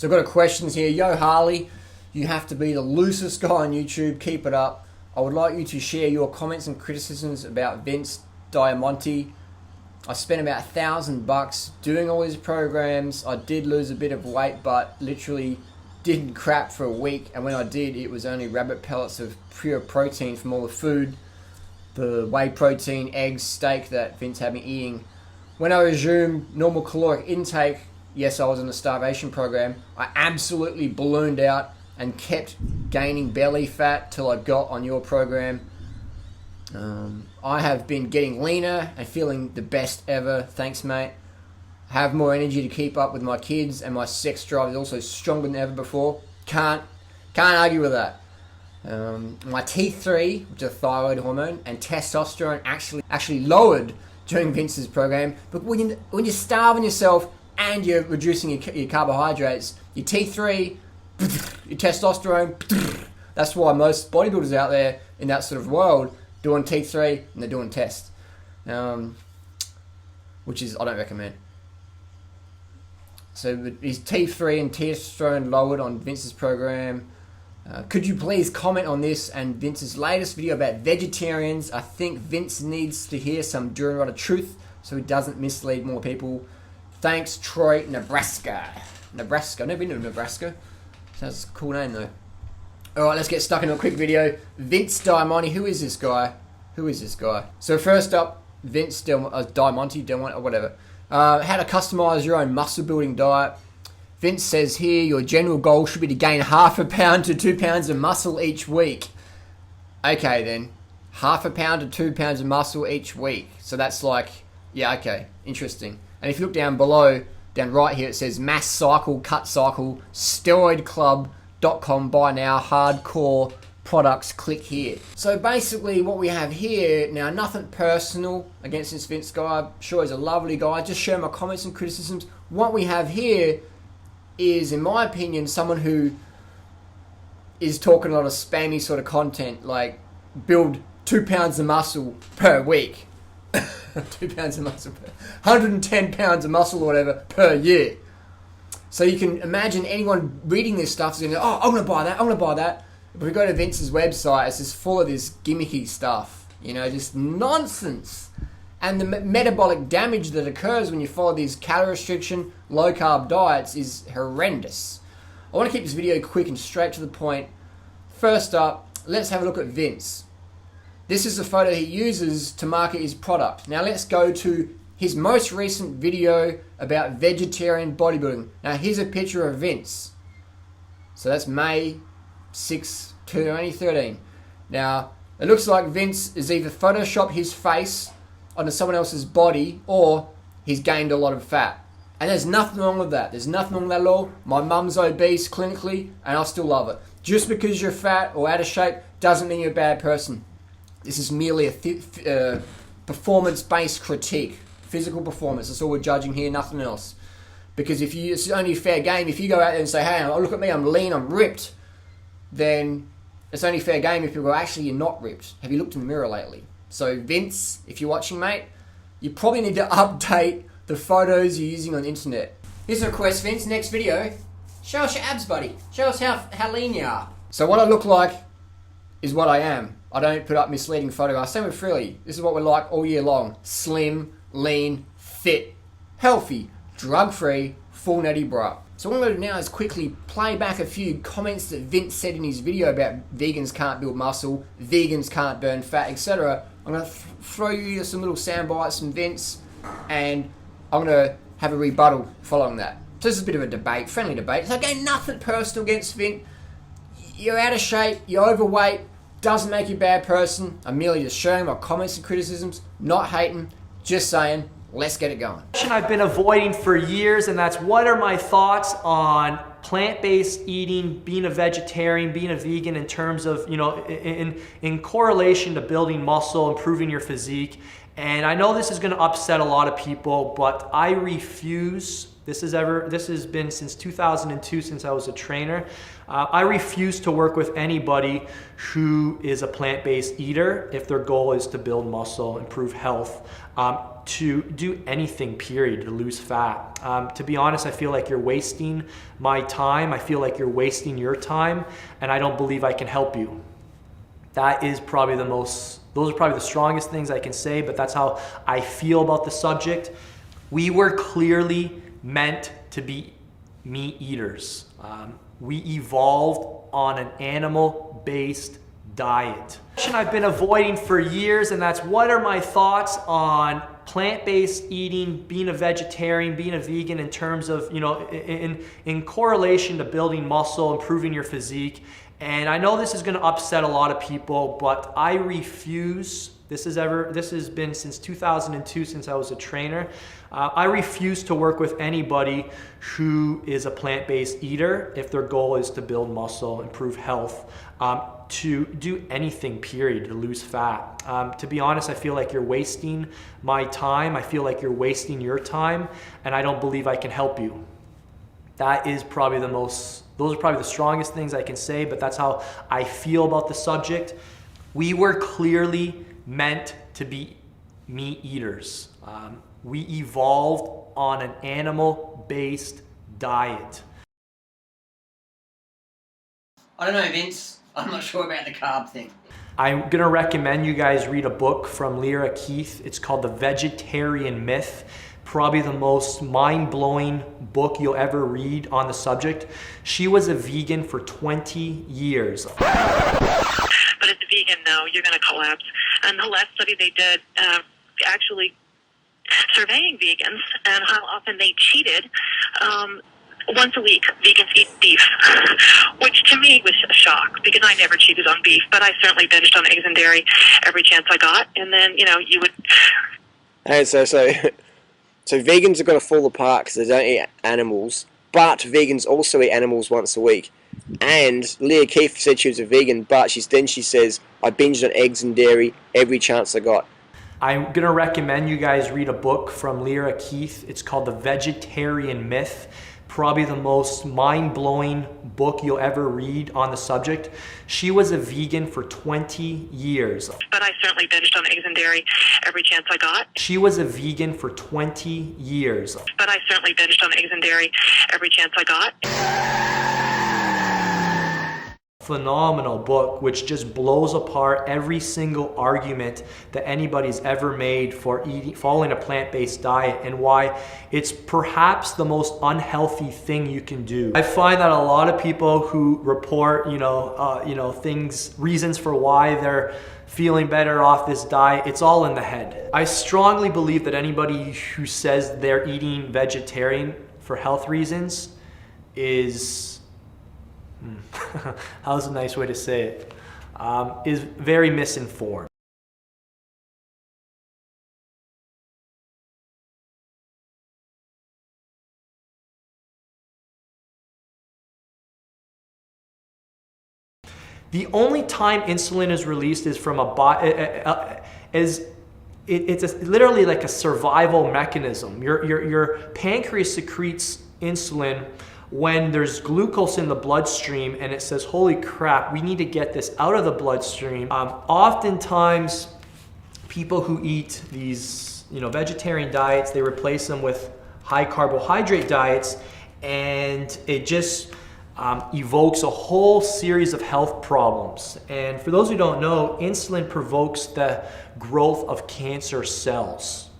So I've got a questions here. Yo, Harley, you have to be the loosest guy on YouTube. Keep it up. I would like you to share your comments and criticisms about Vince Del Monte. I spent about $1,000 doing all his programs. I did lose a bit of weight, but literally didn't crap for a week. And when I did, it was only rabbit pellets of pure protein from all the food, the whey protein, eggs, steak that Vince had me eating. When I resumed normal caloric intake, yes, I was in a starvation program, I absolutely ballooned out and kept gaining belly fat till I got on your program. I have been getting leaner and feeling the best ever. Thanks, mate. Have more energy to keep up with my kids, and my sex drive is also stronger than ever before. Can't argue with that. My T3, which is a thyroid hormone, and testosterone actually lowered during Vince's program. But when you're starving yourself and you're reducing your carbohydrates, your T3, your testosterone, that's why most bodybuilders out there in that sort of world doing T3 and they're doing test, which is I don't recommend. So his T3 and testosterone lowered on Vince's program. Could you please comment on this and Vince's latest video about vegetarians? I think Vince needs to hear some Durianrider truth so he doesn't mislead more people. Thanks, Troy, Nebraska. Nebraska. I've never been to Nebraska. Sounds a cool name though. Alright, let's get stuck into a quick video. Vince Del Monte, who is this guy? So first up, Vince Del Monte, or whatever. How to customize your own muscle building diet. Vince says here, your general goal should be to gain 1/2 pound to 2 pounds of muscle each week. Okay then, 1/2 pound to 2 pounds of muscle each week. So that's like, yeah, okay, interesting. And if you look down below, down right here, it says mass cycle, cut cycle, steroidclub.com, buy now, hardcore products, click here. So basically what we have here, now nothing personal against this Vince guy, I'm sure he's a lovely guy, just share my comments and criticisms. What we have here is, in my opinion, someone who is talking a lot of spammy sort of content, like build 2 pounds of muscle per week. 2 pounds of muscle per 110 pounds of muscle or whatever per year. So you can imagine anyone reading this stuff is going to go, oh, I'm going to buy that, I'm going to buy that. If we go to Vince's website, it's just full of this gimmicky stuff, you know, just nonsense. And the metabolic damage that occurs when you follow these calorie restriction, low carb diets is horrendous. I want to keep this video quick and straight to the point. First up, let's have a look at Vince. This is the photo he uses to market his product. Now let's go to his most recent video about vegetarian bodybuilding. Now here's a picture of Vince. So that's May 6, 2013. Now it looks like Vince has either photoshopped his face onto someone else's body or he's gained a lot of fat. And there's nothing wrong with that. There's nothing wrong with that at all. My mum's obese clinically and I still love it. Just because you're fat or out of shape doesn't mean you're a bad person. This is merely a performance-based critique. Physical performance. That's all we're judging here, nothing else. Because it's only fair game. If you go out there and say, hey, look at me, I'm lean, I'm ripped, then it's only fair game if people go, actually, you're not ripped. Have you looked in the mirror lately? So Vince, if you're watching, mate, you probably need to update the photos you're using on the internet. Here's a request, Vince, next video. Show us your abs, buddy. Show us how lean you are. So what I look like is what I am. I don't put up misleading photographs. Same with Freelee. This is what we're like all year long. Slim, lean, fit, healthy, drug-free, full natty bra. So what I'm going to do now is quickly play back a few comments that Vince said in his video about vegans can't build muscle, vegans can't burn fat, etc. I'm going to throw you some little sound bites from Vince, and I'm going to have a rebuttal following that. So this is a bit of a debate, friendly debate. So again, nothing personal against Vince. You're out of shape, you're overweight, doesn't make you a bad person. I'm merely just sharing my comments and criticisms, not hating, just saying, let's get it going. I've been avoiding for years, and that's what are my thoughts on plant-based eating, being a vegetarian, being a vegan in terms of, you know, in correlation to building muscle, improving your physique. And I know this is going to upset a lot of people, but I refuse This has been since 2002, since I was a trainer. I refuse to work with anybody who is a plant-based eater if their goal is to build muscle, improve health, to do anything, period, to lose fat. To be honest, I feel like you're wasting my time. I feel like you're wasting your time, and I don't believe I can help you. Those are probably the strongest things I can say, but that's how I feel about the subject. We were clearly meant to be meat eaters. We evolved on an animal-based diet. I've been avoiding for years, and that's what are my thoughts on plant-based eating, being a vegetarian, being a vegan in terms of, in correlation to building muscle, improving your physique. And I know this is going to upset a lot of people, but I refuse. This has been since 2002, since I was a trainer. I refuse to work with anybody who is a plant-based eater if their goal is to build muscle, improve health, to do anything, period, to lose fat. To be honest, I feel like you're wasting my time. I feel like you're wasting your time, and I don't believe I can help you. Those are probably the strongest things I can say, but that's how I feel about the subject. We were clearly meant to be meat eaters. We evolved on an animal-based diet. I don't know, Vince. I'm not sure about the carb thing. I'm gonna recommend you guys read a book from Lyra Keith. It's called The Vegetarian Myth. Probably the most mind-blowing book you'll ever read on the subject. She was a vegan for 20 years. But as a vegan, no, you're going to collapse. And the last study they did, actually surveying vegans and how often they cheated, once a week, vegans eat beef, which to me was a shock because I never cheated on beef, but I certainly binged on eggs and dairy every chance I got. And then, you would... Hey, so vegans are going to fall apart because they don't eat animals, but vegans also eat animals once a week. And Leah Keith said she was a vegan, but she says, I binged on eggs and dairy every chance I got. I'm going to recommend you guys read a book from Lyra Keith. It's called The Vegetarian Myth. Probably the most mind-blowing book you'll ever read on the subject. She was a vegan for 20 years. But I certainly binged on eggs and dairy every chance I got. She was a vegan for 20 years. But I certainly binged on eggs and dairy every chance I got. Phenomenal book, which just blows apart every single argument that anybody's ever made for following a plant-based diet and why it's perhaps the most unhealthy thing you can do. I find that a lot of people who report, reasons for why they're feeling better off this diet, it's all in the head. I strongly believe that anybody who says they're eating vegetarian for health reasons is how's a nice way to say it, is very misinformed. The only time insulin is released is from literally like a survival mechanism. Your pancreas secretes insulin when there's glucose in the bloodstream and it says, holy crap, we need to get this out of the bloodstream. Oftentimes, people who eat these vegetarian diets, they replace them with high carbohydrate diets, and it just evokes a whole series of health problems. And for those who don't know, insulin provokes the growth of cancer cells.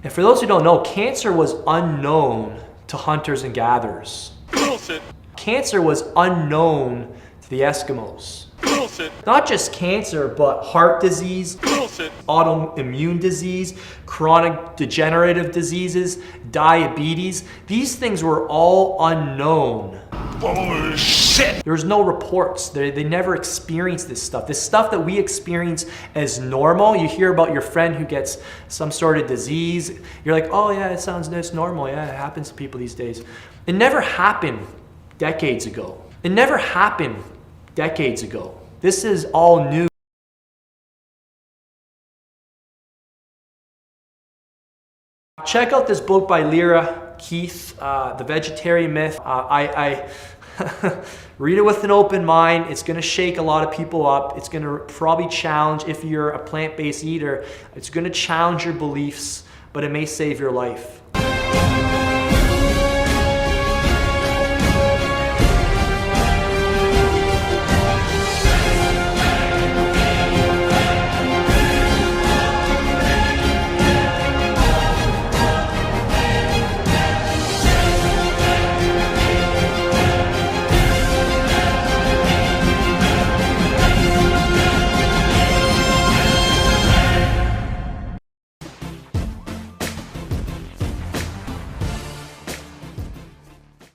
And for those who don't know, cancer was unknown to hunters and gatherers. Bullshit. Cancer was unknown to the Eskimos. Bullshit. Not just cancer, but heart disease, Bullshit. autoimmune disease, chronic degenerative diseases, diabetes. These things were all unknown. Bullshit. There was no reports. They never experienced this stuff. This stuff that we experience as normal. You hear about your friend who gets some sort of disease. You're like, oh yeah, it's normal. Yeah, it happens to people these days. It never happened decades ago. It never happened decades ago. This is all new. Check out this book by Lyra Keith, The Vegetarian Myth. I read it with an open mind. It's going to shake a lot of people up. It's going to probably challenge, if you're a plant-based eater, it's going to challenge your beliefs, but it may save your life.